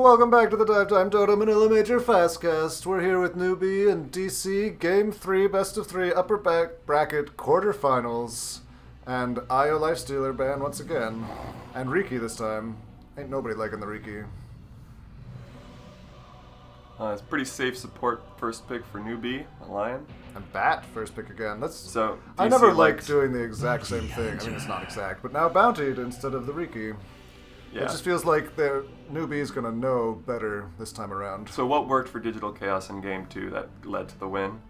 Welcome back to the Dive Time Toto Manila Major Fastcast. We're here with Newbee and DC, Game 3, Best of 3, Upper Bracket, Quarterfinals. And Io Lifestealer ban once again. And Riki this time. Ain't nobody liking the Riki. It's pretty safe support first pick for Newbee, a Lion. And Bat first pick again. So I never like doing the exact same thing. I mean, it's not exact, but now Bountied instead of the Riki. Yeah. It just feels like the Newbee's gonna know better this time around. So what worked for Digital Chaos in Game 2 that led to the win?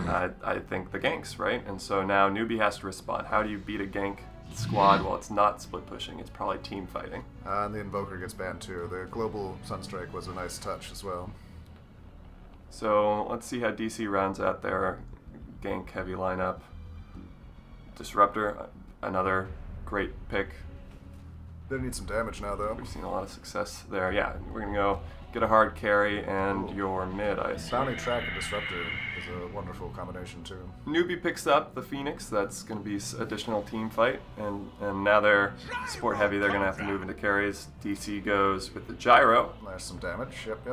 I think the ganks, right? And so now Newbee has to respond. How do you beat a gank squad? Well, it's not split pushing. It's probably team fighting. And the Invoker gets banned too. The Global Sunstrike was a nice touch as well. So let's see how DC rounds out their gank heavy lineup. Disruptor, another great pick. They need some damage now, though. We've seen a lot of success there. Yeah, we're going to go get a hard carry and your mid, I assume. Bounty Track and Disruptor is a wonderful combination, too. Newbee picks up the Phoenix. That's going to be additional team fight. And now they're support heavy. They're going to have to move into carries. DC goes with the Gyro. There's some damage. Yep.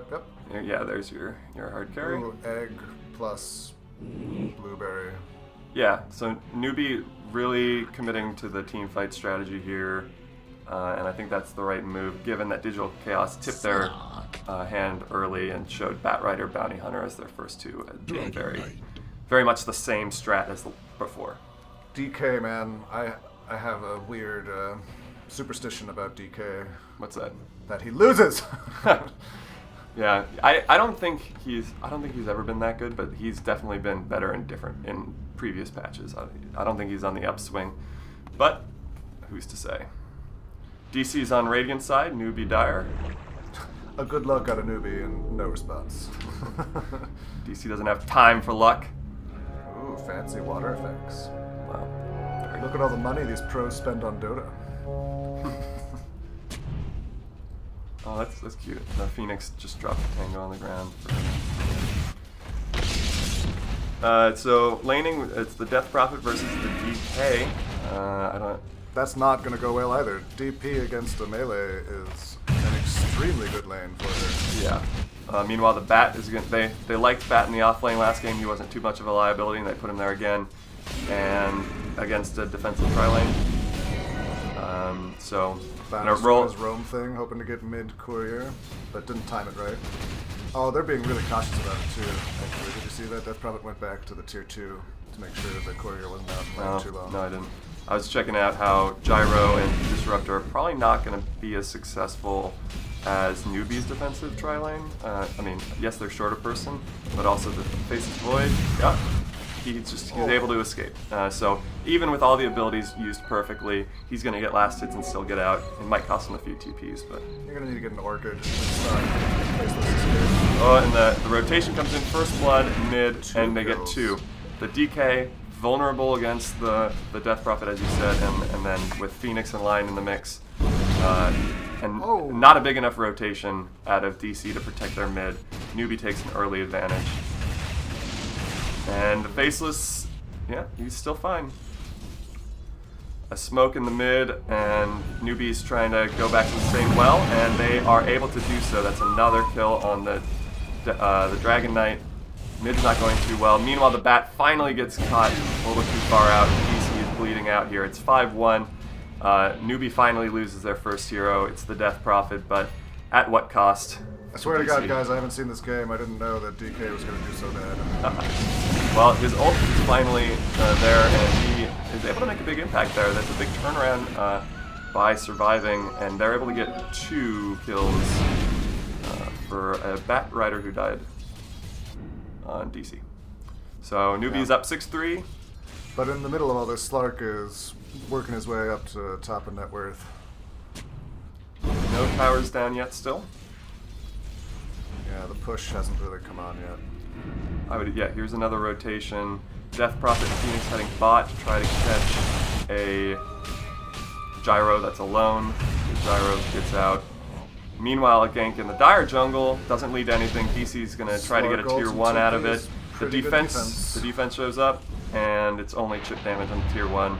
Yeah, there's your hard carry. Ooh, egg plus blueberry. Yeah, so Newbee really committing to the team fight strategy here. And I think that's the right move, given that Digital Chaos tipped their hand early and showed Batrider, Bounty Hunter as their first two, being very much the same strat as before. DK, man, I have a weird superstition about DK. What's that? That he loses. Yeah, I don't think he's ever been that good, but he's definitely been better in previous patches. I don't think he's on the upswing, but who's to say? DC's on Radiant side, Newbee Dire. A good luck out of Newbee and no response. DC doesn't have time for luck. Ooh, fancy water effects. Wow. Look at all the money these pros spend on Dota. Oh, that's cute. The Phoenix just dropped a tango on the ground. So laning, it's the Death Prophet versus the DK. That's not going to go well either. DP against a melee is an extremely good lane for her. Yeah. Meanwhile, the Bat is going. They liked Bat in the off lane last game. He wasn't too much of a liability, and they put him there again. And against a defensive tri lane. So Banner's doing his roam thing, hoping to get mid courier, but didn't time it right. Oh, they're being really cautious about it too. Actually, did you see that? Death Prophet went back to the tier 2 to make sure that the courier wasn't out in lane too long. No, I didn't. I was checking out how Gyro and Disruptor are probably not going to be as successful as Newbee's defensive tri-lane. I mean, yes, they're shorter person, but also the Faceless Void, yeah, he's able to escape. So even with all the abilities used perfectly, he's going to get last hits and still get out. It might cost him a few TPs, but... You're going to need to get an Orchid. Oh, and the rotation comes in first blood, mid, and they get 2. The DK... vulnerable against the Death Prophet, as you said, and then with Phoenix and Lion in the mix, not a big enough rotation out of DC to protect their mid. Newbee takes an early advantage. And the Faceless, yeah, he's still fine. A smoke in the mid, and Newbee's trying to go back to the same well, and they are able to do so. That's another kill on the Dragon Knight. Mid's not going too well. Meanwhile, the Bat finally gets caught a little too far out. DC is bleeding out here. It's 5-1. Newbee finally loses their first hero. It's the Death Prophet, but at what cost? I swear to God, guys, I haven't seen this game. I didn't know that DK was going to do so bad. Well, his ult is finally there, and he is able to make a big impact there. That's a big turnaround by surviving, and they're able to get 2 kills for a Bat Rider who died on DC. So Newbee's up 6-3. But in the middle of all this, Slark is working his way up to top of net worth. No towers down yet still. Yeah, the push hasn't really come on yet. Yeah, here's another rotation. Death Prophet and Phoenix heading bot to try to catch a Gyro that's alone. The Gyro gets out. Meanwhile, a gank in the Dire jungle doesn't lead to anything. DC's going to try to get a tier 1 out of it. The defense shows up, and it's only chip damage on tier 1.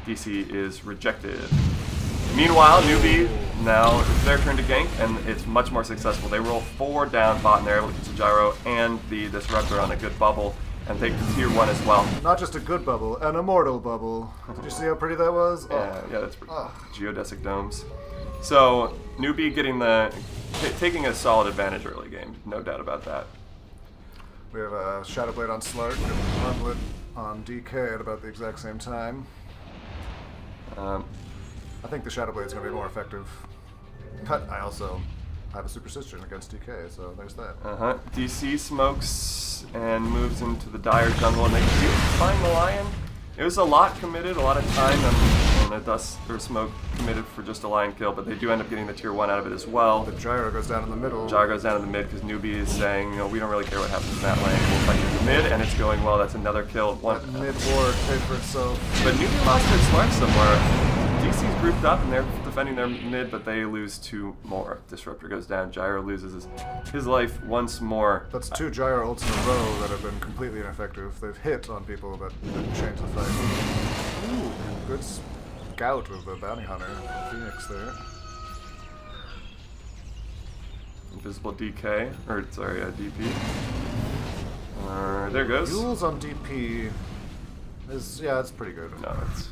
DC is rejected. Meanwhile, Newbee, now it's their turn to gank, and it's much more successful. They roll 4 down bot, and they're able to get the gyro and the disruptor on a good bubble, and take the tier 1 as well. Not just a good bubble, an immortal bubble. Did you see how pretty that was? Yeah, that's pretty. Geodesic domes. So Newbee getting taking a solid advantage early game, no doubt about that. We have a Shadow Blade on Slark and Armlet on DK at about the exact same time. I think the Shadow Blade is going to be more effective. But I also have a Superstition against DK, so there's that. DC smokes and moves into the Dire jungle, and they do find the Lion. It was a lot committed, a lot of time, and a dust or smoke committed for just a Lion kill, but they do end up getting the tier 1 out of it as well. The gyro goes down in the middle. Gyro goes down in the mid because Newbee is saying, we don't really care what happens in that lane. We'll fight in the mid, and it's going well. That's another kill. That mid ward paid for itself. But Newbee lost their Slark somewhere. DC's grouped up and they're defending their mid, but they lose 2 more. Disruptor goes down. Gyro loses his life once more. That's 2 gyro ults in a row that have been completely ineffective. They've hit on people, but didn't change the fight. Ooh, good scout of the bounty hunter, Phoenix there. Invisible DK, or sorry, DP. There goes. Duels on DP it's pretty good. No, it's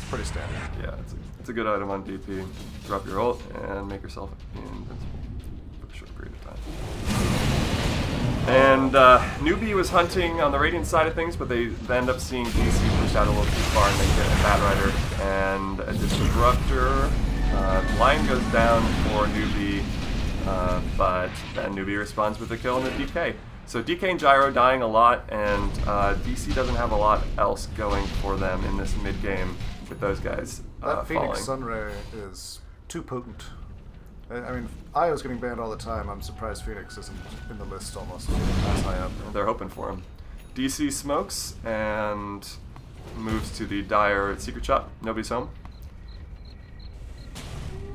pretty standard. Yeah, it's a good item on DP. Drop your ult and make yourself invincible for a short period of time. And Newbee was hunting on the Radiant side of things, but they end up seeing DC pushed out a little too far, and they get a Bad Rider and a Disruptor. Line goes down for Newbee, but then Newbee responds with a kill and a DK. So DK and Gyro dying a lot, and DC doesn't have a lot else going for them in this mid game with those guys that Phoenix falling. Sunray is too potent. I mean, Io's getting banned all the time. I'm surprised Phoenix isn't in the list almost as high up. They're hoping for him. DC smokes and moves to the Dire Secret Shop. Nobody's home.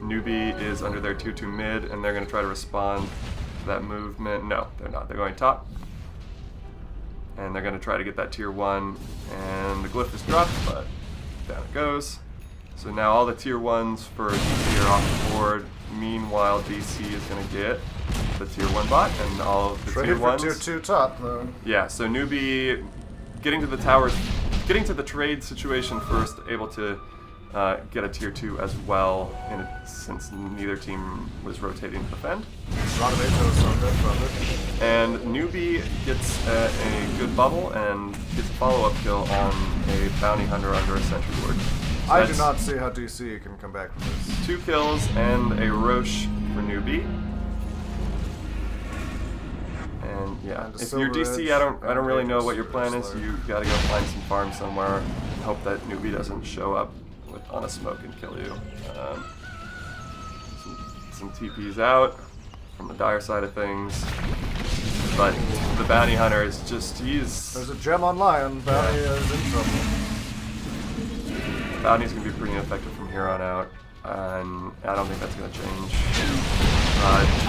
Newbee is under their tier 2 mid, and they're going to try to respond to that movement. No, they're not. They're going top. And they're going to try to get that tier 1. And the glyph is dropped, but down it goes. So now all the tier 1s for DC are off the board. Meanwhile, DC is going to get the tier 1 bot and all of the tier 1s. Tier 2 top, though. Yeah, so Newbee getting to the towers, getting to the trade situation first, able to get a tier 2 as well, since neither team was rotating to defend. And Newbee gets a good bubble and gets a follow-up kill on a bounty hunter under a sentry ward. So I do not see how DC can come back from this. 2 kills and a Roche for Newbee. And yeah, and if you're DC, I don't really know what your plan is. You gotta go find some farm somewhere and hope that Newbee doesn't show up on a smoke and kill you. Some TPs out from the Dire side of things, but the bounty hunter is There's a gem on Lion. Bounty is in trouble. Bounty's gonna be pretty ineffective from here on out, and I don't think that's gonna change.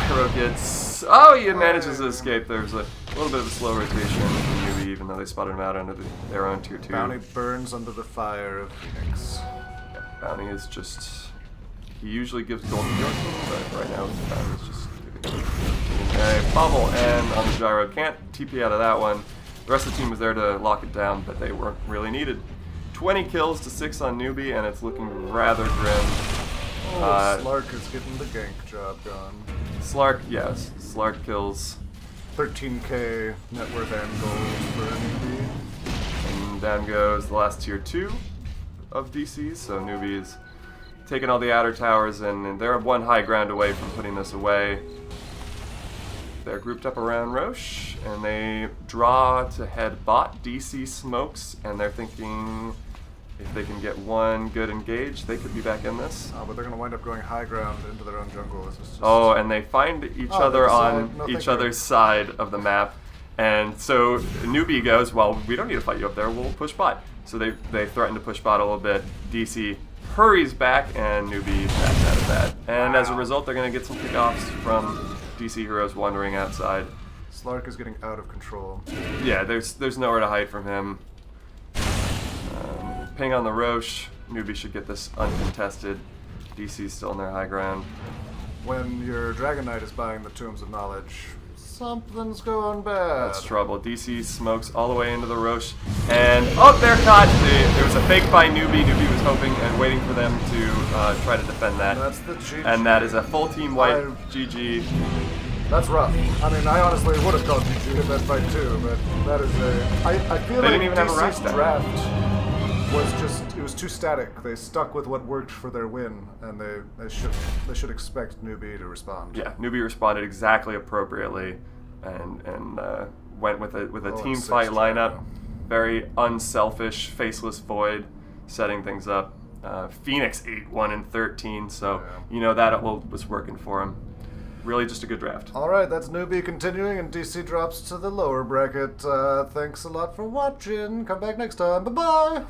Gyro gets... Oh, he manages to escape. There's a little bit of a slow rotation from Newbee, even though they spotted him out under their own tier 2. Bounty burns under the fire of Phoenix. Yeah, Bounty is just... He usually gives gold to Yorkie, but right now Bounty is just giving a bubble, and on the Gyro. Can't TP out of that one. The rest of the team was there to lock it down, but they weren't really needed. 20 kills to 6 on Newbee, and it's looking rather grim. Slark is getting the gank job done. Slark, yes. Slark kills. 13k net worth and gold for Newbee. And down goes the last tier 2 of DCs, so Newbee is taking all the outer towers, and they're one high ground away from putting this away. They're grouped up around Roche, and they draw to head bot. DC smokes, and they're thinking if they can get one good engage, they could be back in this. But they're going to wind up going high ground into their own jungle. This is just... Oh, and they find each other on each other's side of the map. And so Newbee goes, well, we don't need to fight you up there, we'll push bot. So they threaten to push bot a little bit. DC hurries back, and Newbee backs out of that. And as a result, they're going to get some kickoffs from DC heroes wandering outside. Slark is getting out of control. Yeah, there's nowhere to hide from him. Ping on the Roche. Newbee should get this uncontested. DC's still in their high ground. When your Dragon Knight is buying the Tombs of Knowledge, something's going bad. That's trouble. DC smokes all the way into the Roche. And, oh, they're caught. There was a fake by Newbee. Newbee was hoping and waiting for them to try to defend that. That's the GG. And that is a full team wipe. GG. That's rough. I mean, I honestly would have called GG in that fight too, but that is a... I feel They like didn't even have a DC's rack draft was just... It was too static. They stuck with what worked for their win, and they should expect Newbee to respond. Yeah, Newbee responded exactly appropriately and went with a team fight lineup. Very unselfish, faceless void, setting things up. Phoenix 8-1-13, so you know that was working for him. Really just a good draft. Alright, that's Newbee continuing, and DC drops to the lower bracket. Thanks a lot for watching. Come back next time. Bye-bye!